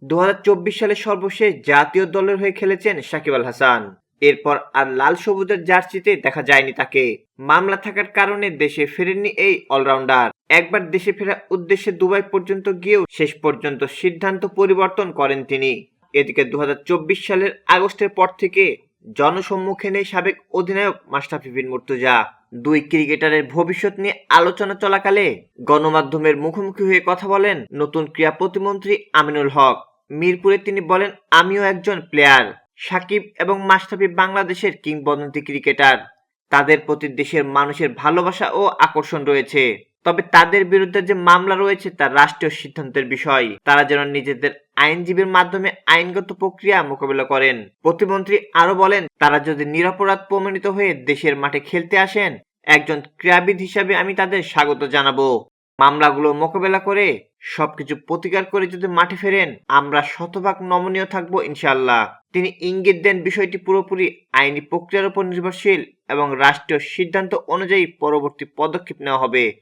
2024 সালে সর্বশেষ জাতীয় দলের হয়ে খেলেছেন সাকিব আল হাসান। এরপর আর লাল সবুজের জার্সিতে দেখা যায়নি তাকে। মামলা থাকার কারণে দেশে ফেরেননি এই অলরাউন্ডার। একবার দেশে ফেরার উদ্দেশ্যে দুবাই পর্যন্ত গিয়েও শেষ পর্যন্ত সিদ্ধান্ত পরিবর্তন করেন তিনি। এদিকে 2024 সালের আগস্টের পর থেকে জনসম্মুখে নেই সাবেক অধিনায়ক মাশরাফি বিন মুর্তজা। দুই ক্রিকেটারের ভবিষ্যৎ নিয়ে আলোচনা চলাকালে গণমাধ্যমের মুখোমুখি হয়ে কথা বলেন নতুন ক্রীড়া প্রতিমন্ত্রী আমিনুল হক। মিরপুরে তিনি বলেন, আমিও একজন প্লেয়ার। সাকিব এবং মাশরাফি বাংলাদেশের কিংবদন্তি ক্রিকেটার। তাদের প্রতি দেশের মানুষের ভালোবাসা ও আকর্ষণ রয়েছে। তবে তাদের বিরুদ্ধে যে মামলা রয়েছে তা রাষ্ট্রীয় সিদ্ধান্তের বিষয়। তারা যেন নিজেদের আইনজীবীর মাধ্যমে আইনগত প্রক্রিয়া মোকাবেলা করেন। প্রতিমন্ত্রী আরো বলেন, তারা যদি নিরপরাধ প্রমাণিত হয়ে দেশের মাঠে খেলতে আসেন, একজন ক্রীড়াবিদ হিসাবে আমি তাদের স্বাগত জানাবো। মামলাগুলো মোকাবেলা করে সবকিছু প্রতিকার করে যদি মাঠে ফেরেন, আমরা শতভাগ নমনীয় থাকবো ইনশাআল্লাহ। তিনি ইঙ্গিত দেন বিষয়টি পুরোপুরি আইনি প্রক্রিয়ার উপর নির্ভরশীল এবং রাষ্ট্রীয় সিদ্ধান্ত অনুযায়ী পরবর্তী পদক্ষেপ নেওয়া হবে।